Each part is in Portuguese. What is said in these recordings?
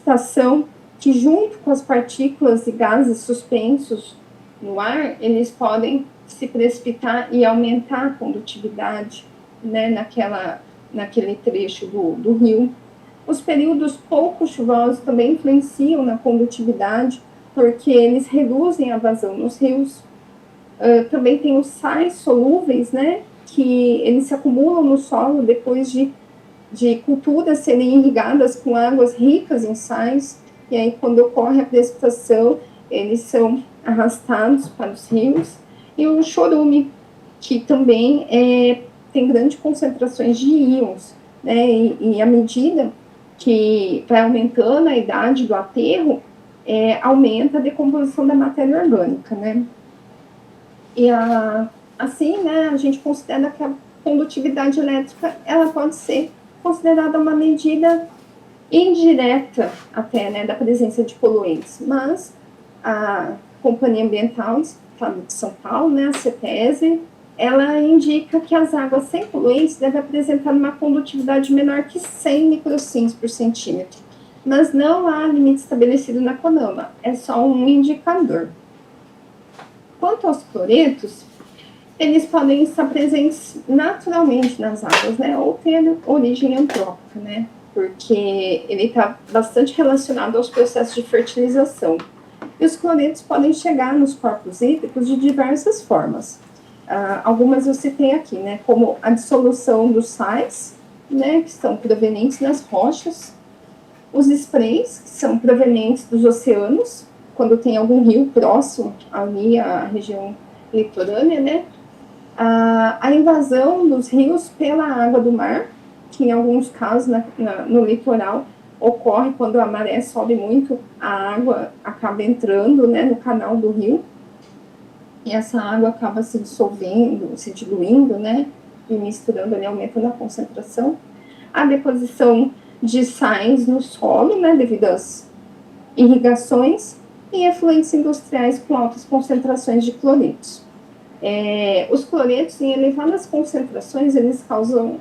precipitação que, junto com as partículas e gases suspensos no ar, eles podem se precipitar e aumentar a condutividade, né, naquele trecho do rio. Os períodos pouco chuvosos também influenciam na condutividade, porque eles reduzem a vazão nos rios. Também tem os sais solúveis, né, que eles se acumulam no solo depois de culturas serem irrigadas com águas ricas em sais, e aí quando ocorre a precipitação, eles são arrastados para os rios. E o chorume, que também tem grandes concentrações de íons, né, e à medida que vai aumentando a idade do aterro, aumenta a decomposição da matéria orgânica, né? E assim, né, a gente considera que a condutividade elétrica ela pode ser considerada uma medida indireta até, né, da presença de poluentes, mas a Companhia Ambiental do Estado de São Paulo, né, a CETESB, ela indica que as águas sem poluentes devem apresentar uma condutividade menor que 100 microsiemens por centímetro, mas não há limite estabelecido na CONAMA, é só um indicador. Quanto aos cloretos, eles podem estar presentes naturalmente nas águas, né, ou ter origem antrópica, né, porque ele está bastante relacionado aos processos de fertilização. E os cloretos podem chegar nos corpos hídricos de diversas formas. Algumas eu citei aqui, né, como a dissolução dos sais, né, que são provenientes das rochas, os sprays, que são provenientes dos oceanos, quando tem algum rio próximo ali à região litorânea, né, a invasão dos rios pela água do mar, que em alguns casos no litoral ocorre quando a maré sobe muito, a água acaba entrando, né, no canal do rio, e essa água acaba se dissolvendo, se diluindo, né, e misturando ali, aumentando a concentração. A deposição de sais no solo, né, devido às irrigações, e efluentes industriais com altas concentrações de cloretos. Os cloretos, em elevadas concentrações, eles causam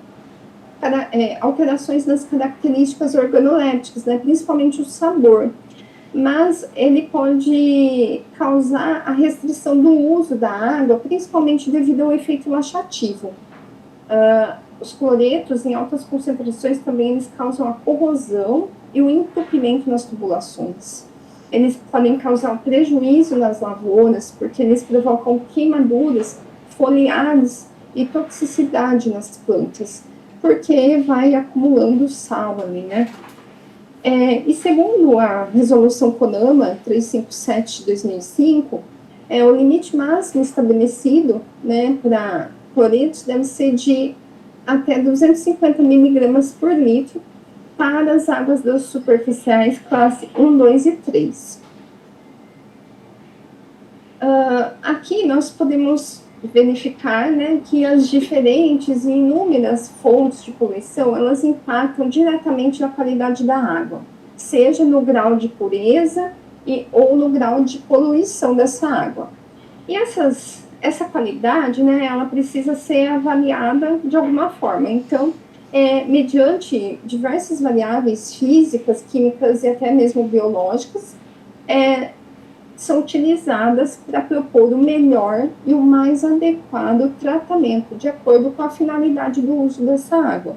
alterações nas características organolépticas, né, principalmente o sabor, mas ele pode causar a restrição do uso da água, principalmente devido ao efeito laxativo. Os cloretos em altas concentrações também eles causam a corrosão e o entupimento nas tubulações. Eles podem causar prejuízo nas lavouras, porque eles provocam queimaduras foliares e toxicidade nas plantas, porque vai acumulando sal ali, né? E segundo a resolução CONAMA 357 de 2005, o limite máximo estabelecido, né, para cloretos deve ser de até 250 miligramas por litro para as águas das superficiais classe 1, 2 e 3. Aqui nós podemos verificar, né, que as diferentes e inúmeras fontes de poluição, elas impactam diretamente na qualidade da água, seja no grau de pureza ou no grau de poluição dessa água. E essa qualidade, né, ela precisa ser avaliada de alguma forma. Então, mediante diversas variáveis físicas, químicas e até mesmo biológicas, são utilizadas para propor o melhor e o mais adequado tratamento, de acordo com a finalidade do uso dessa água.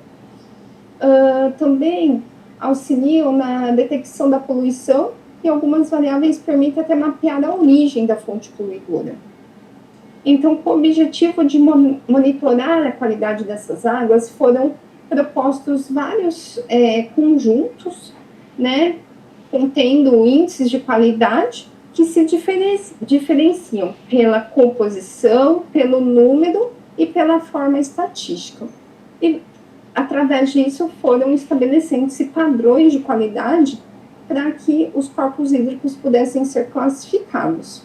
Também auxiliam na detecção da poluição e algumas variáveis permitem até mapear a origem da fonte poluidora. Então, com o objetivo de monitorar a qualidade dessas águas, foram propostos vários conjuntos, né, contendo índices de qualidade que se diferenciam pela composição, pelo número e pela forma estatística. E, através disso, foram estabelecendo-se padrões de qualidade para que os corpos hídricos pudessem ser classificados.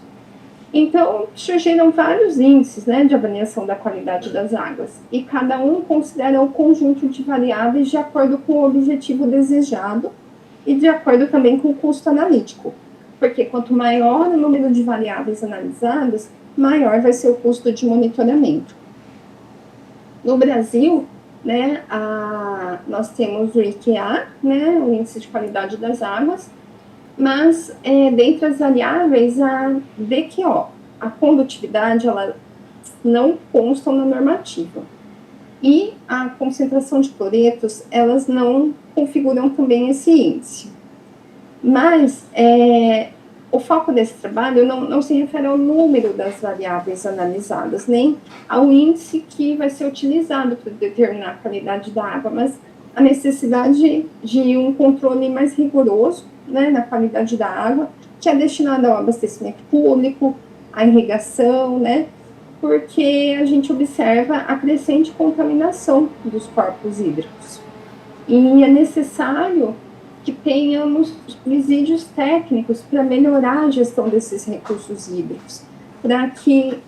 Então, surgiram vários índices, né, de avaliação da qualidade das águas, e cada um considera um conjunto de variáveis de acordo com o objetivo desejado e de acordo também com o custo analítico, porque quanto maior o número de variáveis analisadas, maior vai ser o custo de monitoramento. No Brasil, né, nós temos o IQA, né, o Índice de Qualidade das Águas, mas dentre as variáveis, a DQO, a condutividade, ela não constam na normativa. E a concentração de cloretos, elas não configuram também esse índice. Mas o foco desse trabalho não se refere ao número das variáveis analisadas, nem ao índice que vai ser utilizado para determinar a qualidade da água, mas a necessidade de um controle mais rigoroso, né, na qualidade da água, que é destinada ao abastecimento público, à irrigação, né, porque a gente observa a crescente contaminação dos corpos hídricos. E é necessário que tenhamos presídios técnicos para melhorar a gestão desses recursos hídricos, para que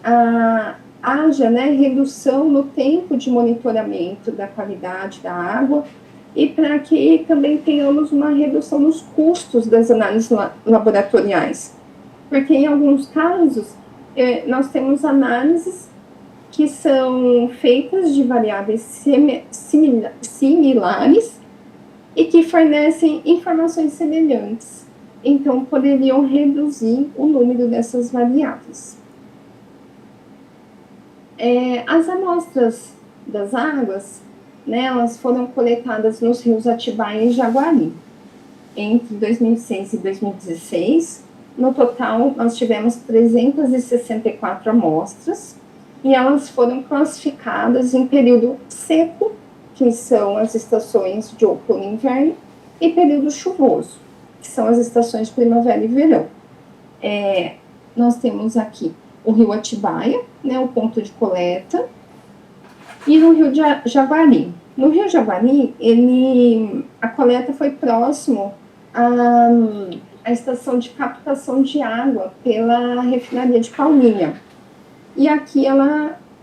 haja, né, redução no tempo de monitoramento da qualidade da água e para que também tenhamos uma redução nos custos das análises laboratoriais. Porque em alguns casos, nós temos análises que são feitas de variáveis similares e que fornecem informações semelhantes. Então, poderiam reduzir o número dessas variáveis. As amostras das águas, né, elas foram coletadas nos rios Atibaia e Jaguari entre 2006 e 2016. No total, nós tivemos 364 amostras e elas foram classificadas em período seco, que são as estações de outono e inverno, e período chuvoso, que são as estações de primavera e verão. Nós temos aqui o rio Atibaia, né, o ponto de coleta, e no rio Jaguari. No rio Jaguari, a coleta foi próximo à estação de captação de água pela refinaria de Palminha. E aqui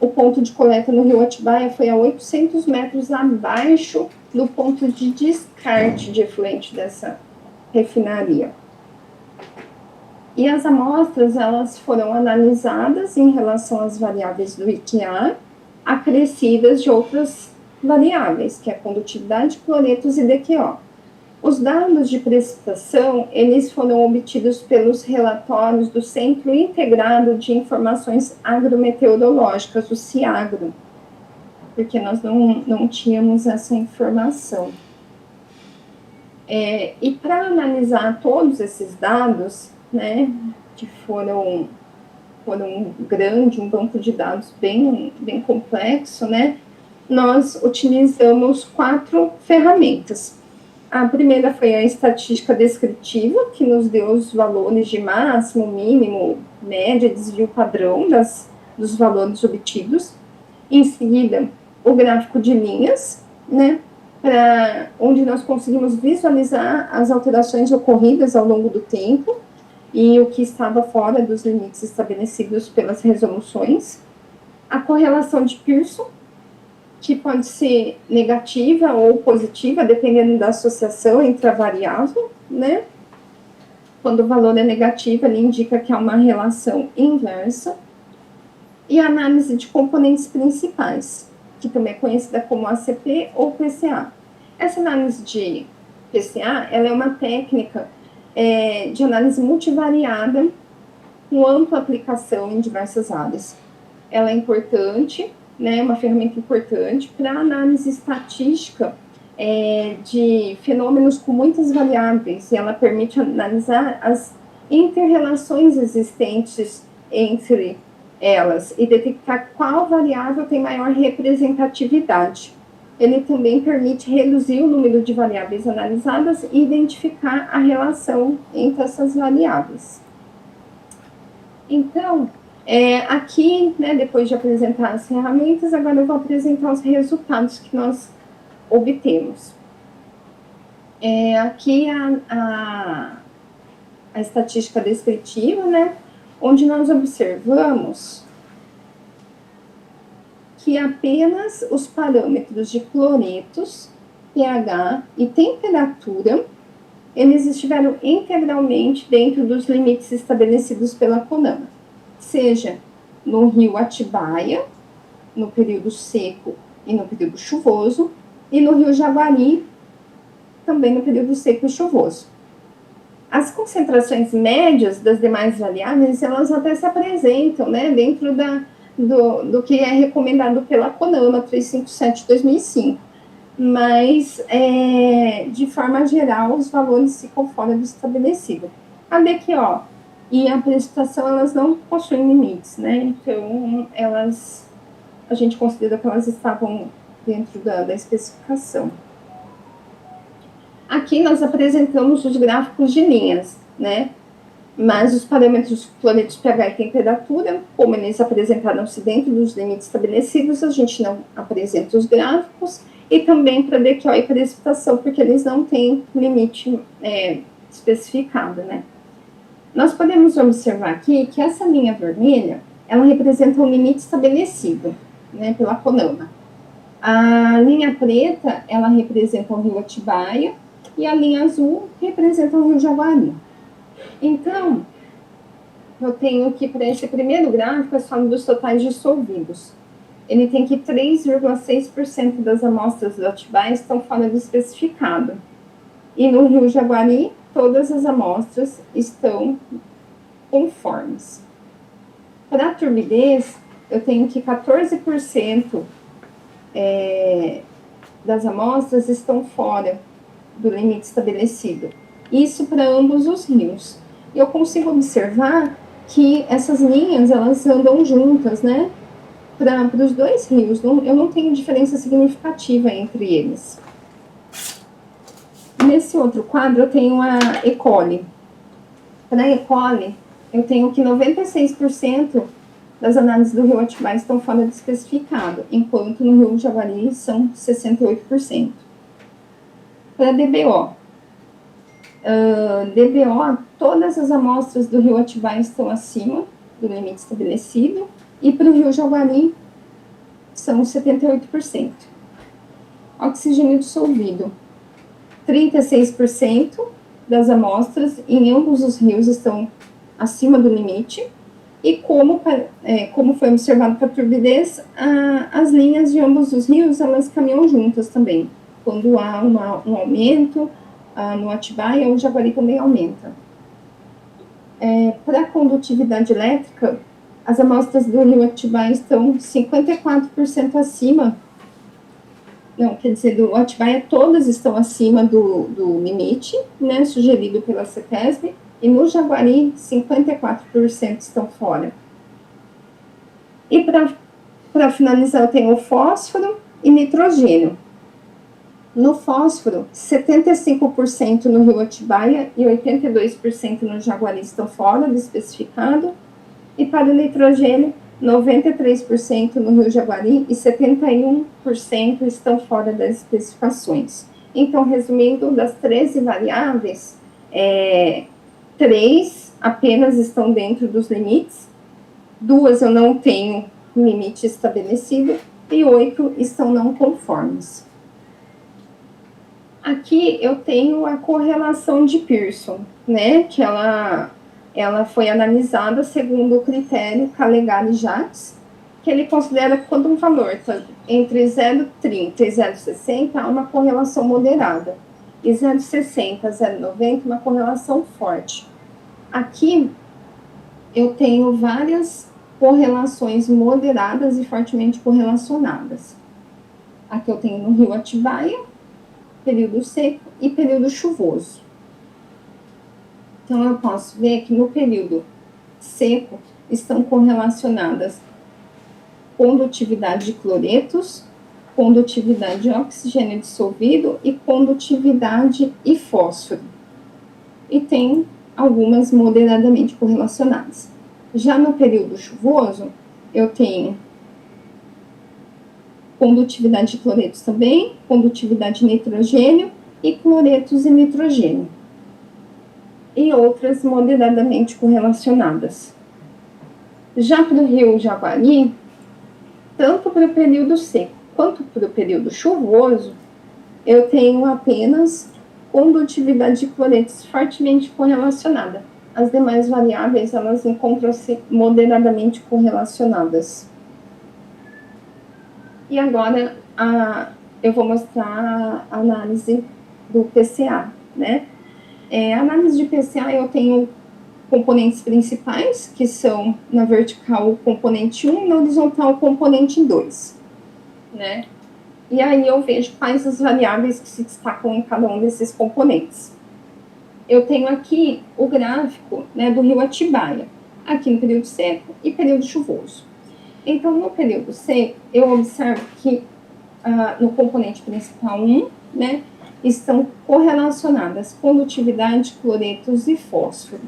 o ponto de coleta no rio Atibaia foi a 800 metros abaixo do ponto de descarte de efluente dessa refinaria. E as amostras, elas foram analisadas em relação às variáveis do IQA, acrescidas de outras variáveis, que é condutividade, cloretos e DQO. Os dados de precipitação, eles foram obtidos pelos relatórios do Centro Integrado de Informações Agrometeorológicas, o CIAGRO, porque nós não tínhamos essa informação. E para analisar todos esses dados, né, que foram grande, um banco de dados bem complexo, né, nós utilizamos 4 ferramentas. A primeira foi a estatística descritiva, que nos deu os valores de máximo, mínimo, média, desvio padrão dos valores obtidos. Em seguida, o gráfico de linhas, né, onde nós conseguimos visualizar as alterações ocorridas ao longo do tempo e o que estava fora dos limites estabelecidos pelas resoluções. A correlação de Pearson, que pode ser negativa ou positiva, dependendo da associação entre a variável, né? Quando o valor é negativo, ele indica que há uma relação inversa. E a análise de componentes principais, que também é conhecida como ACP ou PCA. Essa análise de PCA, ela é uma técnica de análise multivariada com ampla aplicação em diversas áreas. Ela é importante, né, uma ferramenta importante para análise estatística de fenômenos com muitas variáveis, e ela permite analisar as inter-relações existentes entre elas e detectar qual variável tem maior representatividade. Ele também permite reduzir o número de variáveis analisadas e identificar a relação entre essas variáveis. Então, aqui, né, depois de apresentar as ferramentas, agora eu vou apresentar os resultados que nós obtemos. Aqui a estatística descritiva, né, onde nós observamos que apenas os parâmetros de cloretos, pH e temperatura, eles estiveram integralmente dentro dos limites estabelecidos pela CONAMA, seja no rio Atibaia, no período seco e no período chuvoso, e no rio Jaguari, também no período seco e chuvoso. As concentrações médias das demais variáveis, elas até se apresentam, né, dentro do que é recomendado pela CONAMA 357/2005, mas, de forma geral, os valores ficam fora do estabelecido. A DQO e a precipitação, elas não possuem limites, né, então, a gente considera que elas estavam dentro da especificação. Aqui nós apresentamos os gráficos de linhas, né? Mas os parâmetros cloretos, pH e temperatura, como eles apresentaram-se dentro dos limites estabelecidos, a gente não apresenta os gráficos, e também para DQO e precipitação, porque eles não têm limite especificado, né? Nós podemos observar aqui que essa linha vermelha, ela representa o limite estabelecido, né, pela CONAMA. A linha preta, ela representa o rio Atibaia, e a linha azul representa o rio Jaguari. Então, eu tenho que, para esse primeiro gráfico, é só dos totais dissolvidos. Ele tem que 3,6% das amostras do Atibaia estão fora do especificado. E no rio Jaguari, todas as amostras estão conformes. Para a turbidez, eu tenho que 14% das amostras estão fora do limite estabelecido. Isso para ambos os rios. Eu consigo observar que essas linhas, elas andam juntas, né? Para os dois rios, eu não tenho diferença significativa entre eles. Nesse outro quadro, eu tenho a E. coli. Para a E. coli, eu tenho que 96% das análises do rio Atibaia estão fora do especificado, enquanto no rio Jaguari são 68%. Para DBO, todas as amostras do rio Atibaia estão acima do limite estabelecido, e para o rio Jaguari são 78%. Oxigênio dissolvido, 36% das amostras em ambos os rios estão acima do limite, e como foi observado para a turbidez, as linhas de ambos os rios, elas caminham juntas também. Quando há um aumento no Atibaia, o Jaguari também aumenta. Para a condutividade elétrica, as amostras do rio Atibaia estão 54% acima. Não, quer dizer, do Atibaia todas estão acima do limite, né, sugerido pela CETESB, e no Jaguari 54% estão fora. E para finalizar, eu tenho o fósforo e nitrogênio. No fósforo, 75% no rio Atibaia e 82% no Jaguari estão fora do especificado. E para o nitrogênio, 93% no rio Jaguari e 71% estão fora das especificações. Então, resumindo, das 13 variáveis, 3 apenas estão dentro dos limites, 2 eu não tenho limite estabelecido e 8 estão não conformes. Aqui eu tenho a correlação de Pearson, né, que ela foi analisada segundo o critério Calegari-Jacques, que ele considera que quando um valor tá entre 0,30 e 0,60 há uma correlação moderada, e 0,60 a 0,90 uma correlação forte. Aqui eu tenho várias correlações moderadas e fortemente correlacionadas. Aqui eu tenho no rio Atibaia, período seco e período chuvoso. Então, eu posso ver que no período seco estão correlacionadas condutividade de cloretos, condutividade de oxigênio dissolvido e condutividade e fósforo. E tem algumas moderadamente correlacionadas. Já no período chuvoso, eu tenho condutividade de cloretos também, condutividade de nitrogênio e cloretos e nitrogênio. E outras moderadamente correlacionadas. Já para o rio Jaguari, tanto para o período seco quanto para o período chuvoso, eu tenho apenas condutividade de cloretos fortemente correlacionada. As demais variáveis, elas encontram-se moderadamente correlacionadas. E agora eu vou mostrar a análise do PCA, né? A análise de PCA, eu tenho componentes principais, que são, na vertical, o componente 1 e na horizontal, o componente 2, né? E aí eu vejo quais as variáveis que se destacam em cada um desses componentes. Eu tenho aqui o gráfico, né, do rio Atibaia, aqui no período seco e período chuvoso. Então, no período seco, eu observo que no componente principal 1, né, estão correlacionadas condutividade, cloretos e fósforo,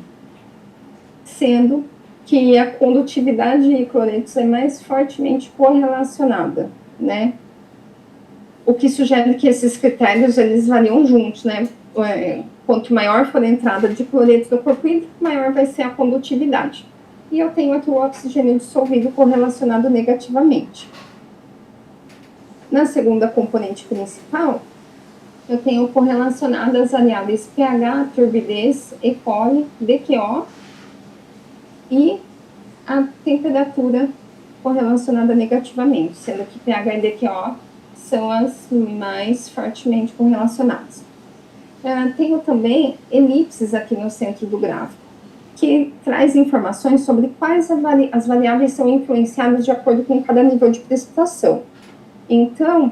sendo que a condutividade de cloretos é mais fortemente correlacionada, né? O que sugere que esses critérios, eles variam juntos, né? Quanto maior for a entrada de cloretos no corpo hídrico, maior vai ser a condutividade. E eu tenho aqui o oxigênio dissolvido correlacionado negativamente. Na segunda componente principal, eu tenho correlacionadas as variáveis pH, turbidez, E. coli, DQO e a temperatura correlacionada negativamente, sendo que pH e DQO são as mais fortemente correlacionadas. Tenho também elipses aqui no centro do gráfico, que traz informações sobre quais as variáveis são influenciadas de acordo com cada nível de precipitação. Então,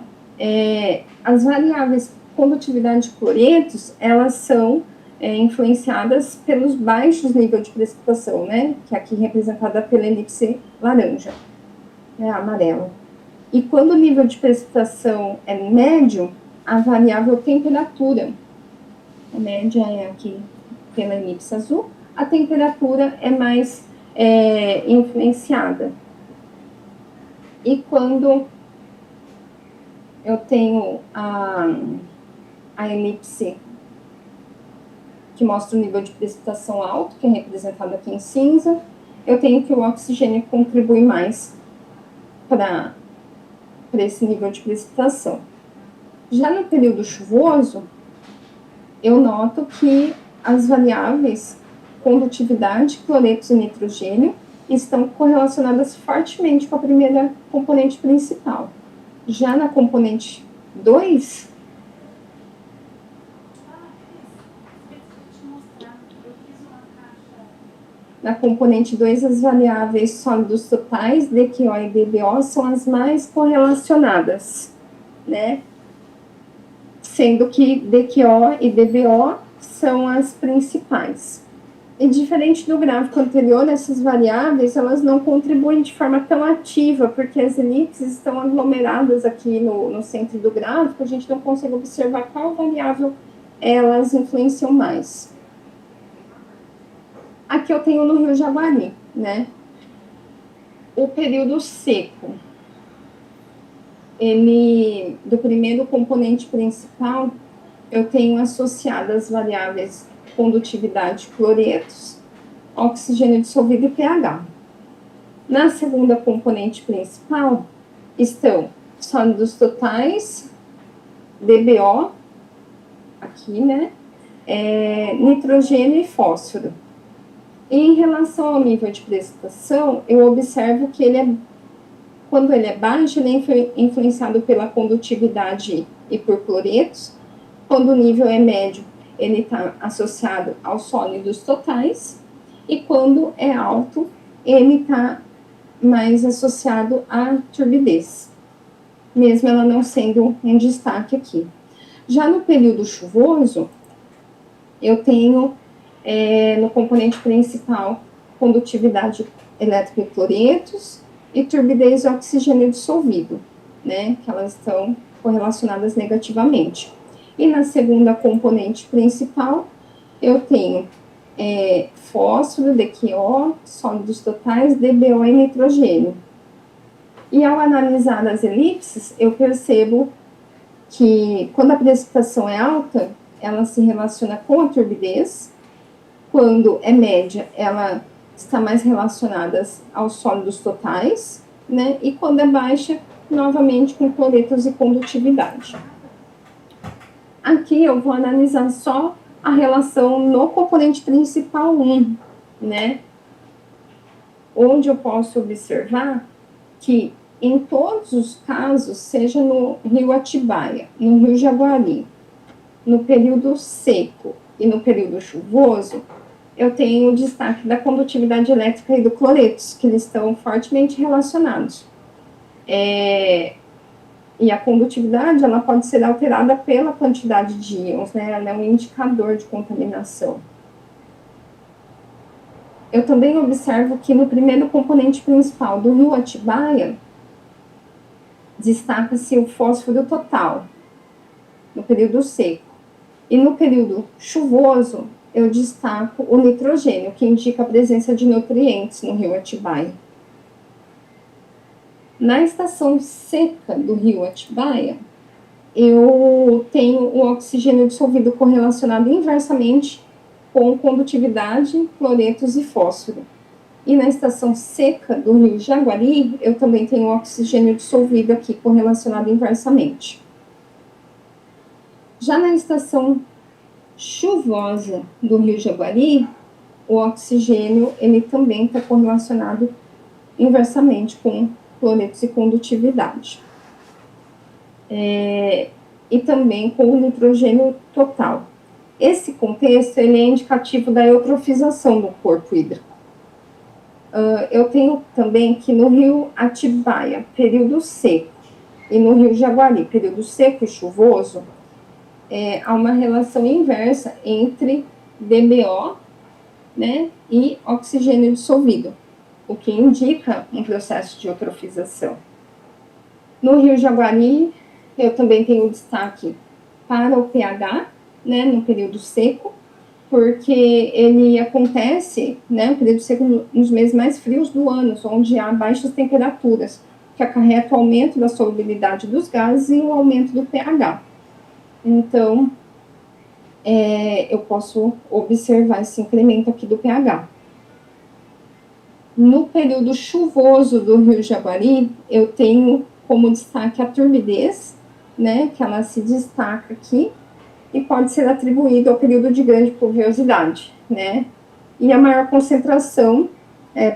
as variáveis condutividade de cloretos, elas são influenciadas pelos baixos níveis de precipitação, né? Que é aqui representada pela elipse laranja, amarela. E quando o nível de precipitação é médio, a variável temperatura, a média é aqui pela elipse azul, a temperatura é mais influenciada. E quando eu tenho a elipse que mostra o nível de precipitação alto, que é representado aqui em cinza, eu tenho que o oxigênio contribui mais para esse nível de precipitação. Já no período chuvoso, eu noto que as variáveis condutividade, cloretos e nitrogênio estão correlacionadas fortemente com a primeira componente principal. Já na componente 2, as variáveis sólidos totais, DQO e DBO, são as mais correlacionadas, né? Sendo que DQO e DBO são as principais. E diferente do gráfico anterior, essas variáveis, elas não contribuem de forma tão ativa, porque as elipses estão aglomeradas aqui no centro do gráfico, a gente não consegue observar qual variável elas influenciam mais. Aqui eu tenho no Rio Jaguari, né? O período seco, do primeiro componente principal, eu tenho associado as variáveis condutividade, cloretos, oxigênio dissolvido e pH. Na segunda componente principal, estão sólidos totais, DBO, aqui, né? Nitrogênio e fósforo. E em relação ao nível de precipitação, eu observo que quando ele é baixo, ele é influenciado pela condutividade e por cloretos. Quando o nível é médio, ele está associado aos sólidos totais. E quando é alto, ele está mais associado à turbidez, mesmo ela não sendo em destaque aqui. Já no período chuvoso, eu tenho no componente principal condutividade elétrica e cloretos e turbidez e oxigênio dissolvido, né, que elas estão correlacionadas negativamente. E na segunda componente principal, eu tenho fósforo, DQO, sólidos totais, DBO e nitrogênio. E ao analisar as elipses, eu percebo que quando a precipitação é alta, ela se relaciona com a turbidez. Quando é média, ela está mais relacionada aos sólidos totais, né? E quando é baixa, novamente com cloretos e condutividade. Aqui eu vou analisar só a relação no componente principal 1, né? Onde eu posso observar que Em todos os casos, seja no rio Atibaia, no rio Jaguari, no período seco e no período chuvoso, eu tenho o destaque da condutividade elétrica e do cloretos, que eles estão fortemente relacionados. E a condutividade, ela pode ser alterada pela quantidade de íons, né? Ela é um indicador de contaminação. Eu também observo que no primeiro componente principal do rio Atibaia, destaca-se o fósforo total, no período seco. E no período chuvoso, eu destaco o nitrogênio, que indica a presença de nutrientes no rio Atibaia. Na estação seca do rio Atibaia, eu tenho o oxigênio dissolvido correlacionado inversamente com condutividade, cloretos e fósforo. E na estação seca do rio Jaguari, eu também tenho o oxigênio dissolvido aqui correlacionado inversamente. Já na estação chuvosa do rio Jaguari, o oxigênio ele também está correlacionado inversamente com cloretos e condutividade. E também com o nitrogênio total. Esse contexto ele é indicativo da eutrofização do corpo hídrico. Eu tenho também que no rio Atibaia, período seco, e no rio Jaguari, período seco e chuvoso, há uma relação inversa entre DBO, né, e oxigênio dissolvido, o que indica um processo de eutrofização. No rio Jaguari, eu também tenho destaque para o pH, né, no período seco, porque ele acontece, né, no período seco nos meses mais frios do ano, onde há baixas temperaturas, que acarreta o aumento da solubilidade dos gases e o aumento do pH. Então, eu posso observar esse incremento aqui do pH. No período chuvoso do rio Jaguari, eu tenho como destaque a turbidez, né, que ela se destaca aqui, e pode ser atribuído ao período de grande pluviosidade, né? E a maior concentração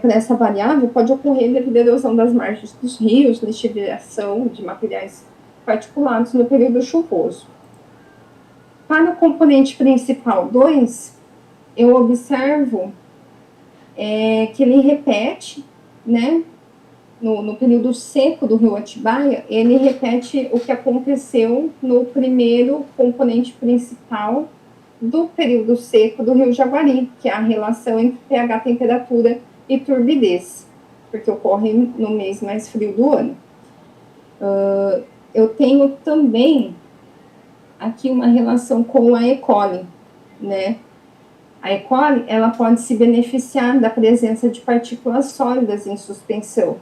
para essa variável pode ocorrer devido à erosão das margens dos rios, lixiviação de materiais particulados no período chuvoso. Para o componente principal 2, eu observo que ele repete, né? No período seco do rio Atibaia, ele repete o que aconteceu no primeiro componente principal do período seco do rio Jaguari, que é a relação entre pH, temperatura e turbidez, porque ocorre no mês mais frio do ano. Eu tenho também aqui uma relação com a E. coli, né? A E. coli, ela pode se beneficiar da presença de partículas sólidas em suspensão,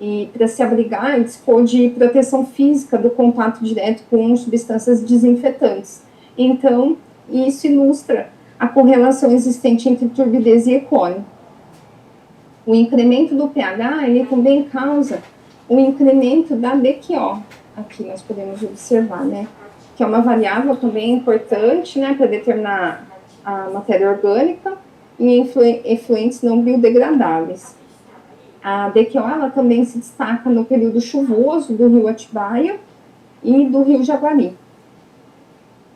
e para se abrigar e dispor de proteção física do contato direto com substâncias desinfetantes. Então, isso ilustra a correlação existente entre turbidez e E. coli. O incremento do pH, ele também causa o incremento da DQO. Aqui nós podemos observar, né? Que é uma variável também importante, né, para determinar a matéria orgânica e efluentes não biodegradáveis. A DQO, ela também se destaca no período chuvoso do rio Atibaia e do rio Jaguari.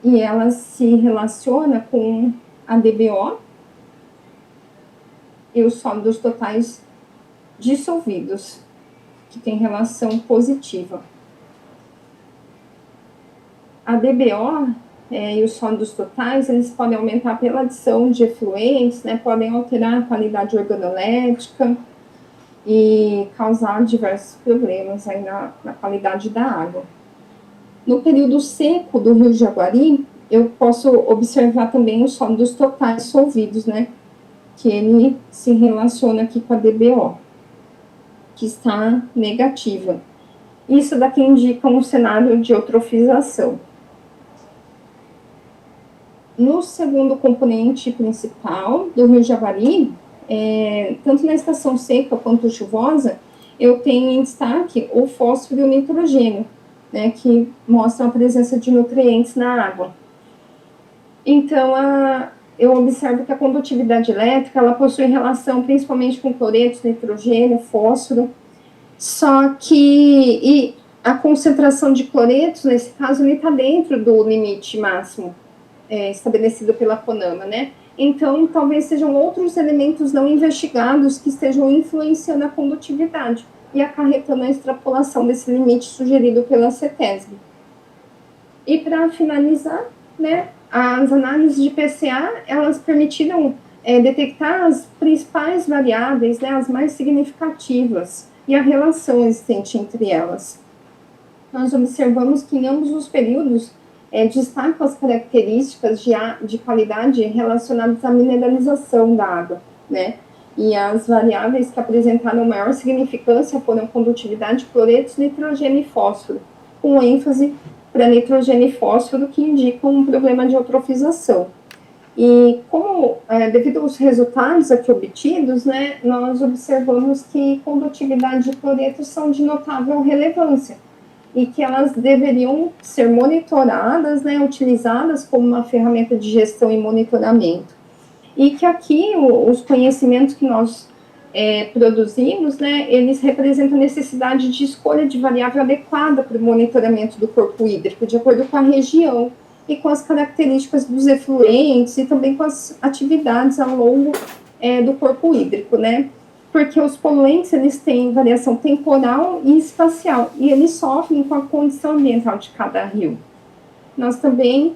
E ela se relaciona com a DBO e os sólidos totais dissolvidos, que tem relação positiva. A DBO e os sólidos totais, eles podem aumentar pela adição de efluentes, né, podem alterar a qualidade organolética e causar diversos problemas aí na qualidade da água. No período seco do rio Jaguari, eu posso observar também os sólidos totais dissolvidos, né, que ele se relaciona aqui com a DBO, que está negativa. Isso daqui indica um cenário de eutrofização. No segundo componente principal do rio Jaguari, tanto na estação seca quanto chuvosa, eu tenho em destaque o fósforo e o nitrogênio, né, que mostram a presença de nutrientes na água. Então, eu observo que a condutividade elétrica, ela possui relação principalmente com cloretos, nitrogênio, fósforo, Só que a concentração de cloretos, nesse caso, ele está dentro do limite máximo estabelecido pela CONAMA, né? Então, talvez sejam outros elementos não investigados que estejam influenciando a condutividade e acarretando a extrapolação desse limite sugerido pela CETESB. E para finalizar, né, as análises de PCA, elas permitiram detectar as principais variáveis, né, as mais significativas, e a relação existente entre elas. Nós observamos que em ambos os períodos destacam as características de qualidade relacionadas à mineralização da água, né? E as variáveis que apresentaram maior significância foram condutividade, cloretos, nitrogênio e fósforo, com ênfase para nitrogênio e fósforo, que indicam um problema de eutrofização. E como, devido aos resultados aqui obtidos, né, nós observamos que condutividade e cloretos são de notável relevância, e que elas deveriam ser monitoradas, né, utilizadas como uma ferramenta de gestão e monitoramento. E que aqui os conhecimentos que nós produzimos, né, eles representam a necessidade de escolha de variável adequada para o monitoramento do corpo hídrico, de acordo com a região e com as características dos efluentes e também com as atividades ao longo do corpo hídrico, né? Porque os poluentes, eles têm variação temporal e espacial, e eles sofrem com a condição ambiental de cada rio. Nós também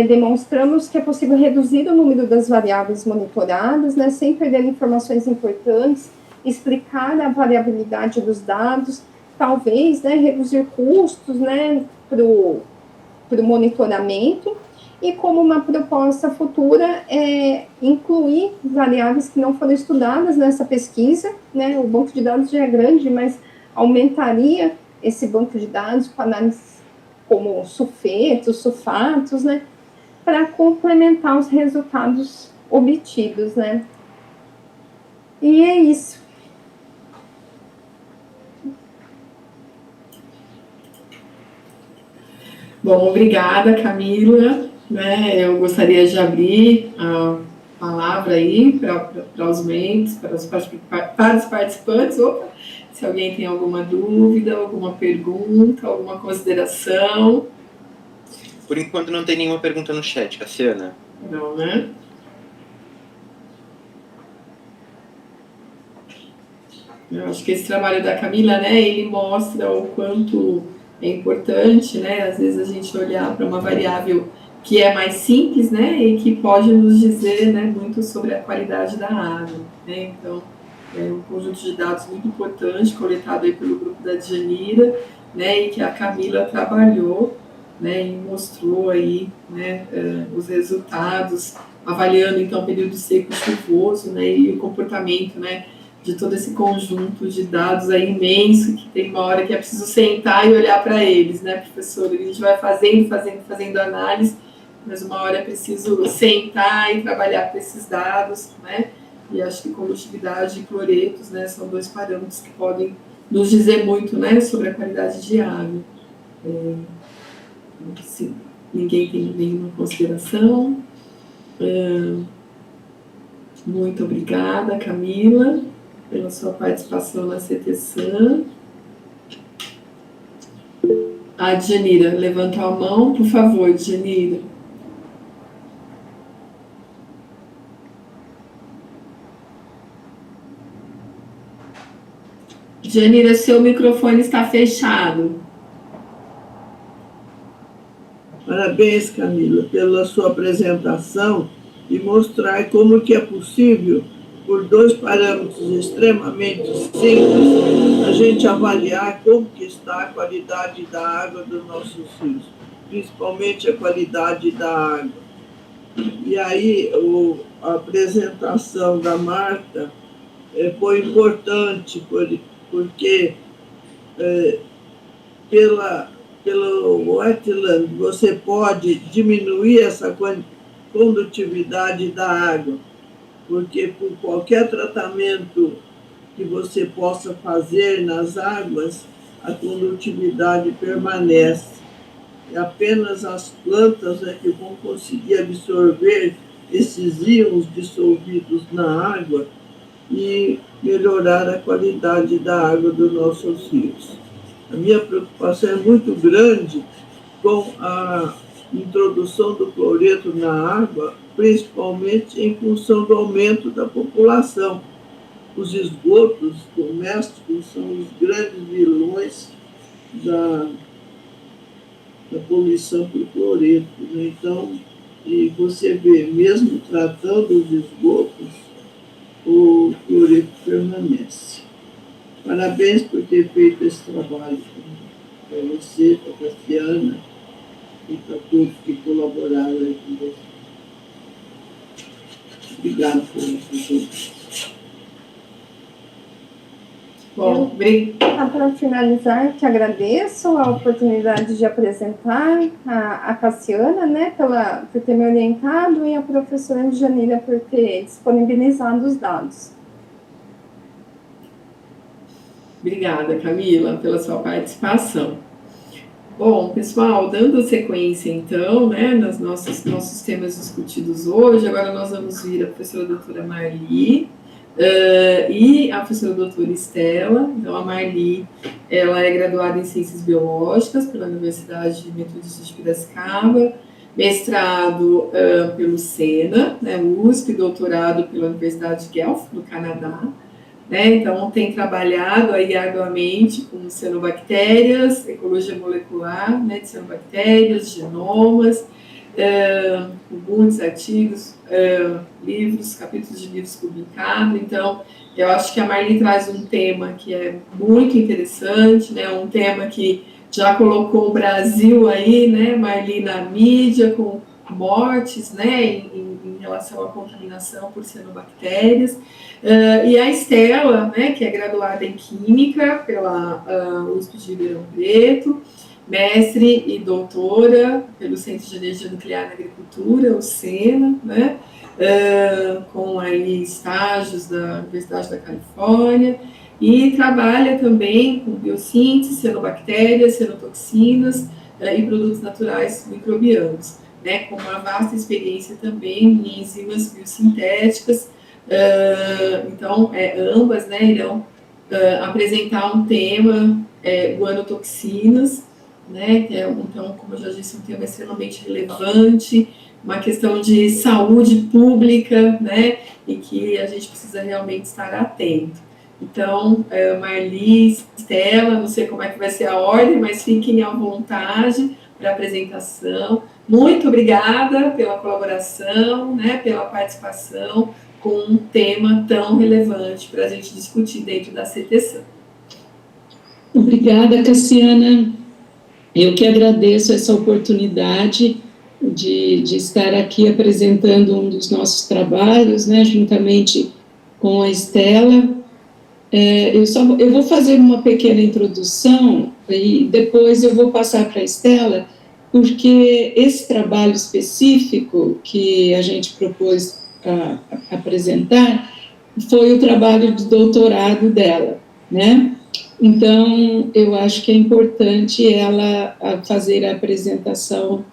demonstramos que é possível reduzir o número das variáveis monitoradas, né, sem perder informações importantes, explicar a variabilidade dos dados, talvez, né, reduzir custos, né, para o monitoramento, e como uma proposta futura incluir variáveis que não foram estudadas nessa pesquisa, né? O banco de dados já é grande, mas aumentaria esse banco de dados com análises como sulfetos, sulfatos, né? Para complementar os resultados obtidos, né? E é isso. Bom, obrigada, Camila. Né, eu gostaria de abrir a palavra aí para os membros, para os participantes. Opa, se alguém tem alguma dúvida, alguma pergunta, alguma consideração. Por enquanto não tem nenhuma pergunta no chat, Cassiana. Não, né? Eu acho que esse trabalho da Camila, né, ele mostra o quanto é importante, né, às vezes a gente olhar para uma variável que é mais simples, né, e que pode nos dizer, né, muito sobre a qualidade da água, né. Então, é um conjunto de dados muito importante, coletado aí pelo grupo da Djanira, né, e que a Camila trabalhou, né, e mostrou aí, né, os resultados, avaliando, então, o período seco e chuvoso, né, e o comportamento, né, de todo esse conjunto de dados aí imenso, que tem uma hora que é preciso sentar e olhar para eles, né, professor? A gente vai fazendo análise, mas uma hora é preciso sentar e trabalhar com esses dados, né? E acho que condutividade e cloretos, né, são dois parâmetros que podem nos dizer muito, né, sobre a qualidade de água. Se ninguém tem nenhuma consideração. Muito obrigada, Camila, pela sua participação na CTSAM. A Djanira levantou a mão, por favor, Djanira. Djanira, seu microfone está fechado. Parabéns, Camila, pela sua apresentação e mostrar como que é possível, por dois parâmetros extremamente simples, a gente avaliar como que está a qualidade da água dos nossos rios, principalmente a qualidade da água. E aí, a apresentação da Marta foi importante, porque pelo wetland você pode diminuir essa condutividade da água, porque por qualquer tratamento que você possa fazer nas águas, a condutividade permanece. E apenas as plantas é que vão conseguir absorver esses íons dissolvidos na água e melhorar a qualidade da água dos nossos rios. A minha preocupação é muito grande com a introdução do cloreto na água, principalmente em função do aumento da população. Os esgotos domésticos são os grandes vilões da poluição por cloreto, né? Então, e você vê, mesmo tratando os esgotos, o cloreto permanece. Parabéns por ter feito esse trabalho, para você, para a Cassiana e para todos que colaboraram aí com você. Obrigado por isso. Bom, para finalizar, te agradeço a oportunidade de apresentar a Cassiana, né, por ter me orientado, e a professora Janira por ter disponibilizado os dados. Obrigada, Camila, pela sua participação. Bom, pessoal, dando sequência, então, né, nos nossos temas discutidos hoje, agora nós vamos vir a professora doutora Marli, e a professora doutora Estela. Então, a Marli, ela é graduada em Ciências Biológicas pela Universidade Metodista de Piracicaba, mestrado pelo SENA, né, USP, doutorado pela Universidade de Guelph, no Canadá, né, então tem trabalhado aí arduamente com cianobactérias, ecologia molecular, né, de cianobactérias, genomas, muitos artigos, livros, capítulos de livros publicados. Então, eu acho que a Marli traz um tema que é muito interessante, né, um tema que já colocou o Brasil aí, né, Marli, na mídia, com mortes, né, em relação à contaminação por cianobactérias. E a Estela, né, que é graduada em Química pela USP de Ribeirão Preto, mestre e doutora pelo Centro de Energia Nuclear na Agricultura, o SENA, né, com aí estágios da Universidade da Califórnia, e trabalha também com biossíntese, cianobactérias, cianotoxinas e produtos naturais microbianos, né, com uma vasta experiência também em enzimas biosintéticas. Então, ambas, né, irão apresentar um tema, guanotoxinas, né, que é, então, como eu já disse, um tema extremamente relevante, uma questão de saúde pública, né, e que a gente precisa realmente estar atento. Então, Marli, Estela, não sei como é que vai ser a ordem, mas fiquem à vontade para a apresentação. Muito obrigada pela colaboração, né, pela participação com um tema tão relevante para a gente discutir dentro da CTSAM. Obrigada, Cassiana. Eu que agradeço essa oportunidade de estar aqui apresentando um dos nossos trabalhos, né, juntamente com a Estela. Eu vou fazer uma pequena introdução e depois eu vou passar para a Estela, porque esse trabalho específico que a gente propôs apresentar foi o trabalho de doutorado dela, né? Então, eu acho que é importante ela fazer a apresentação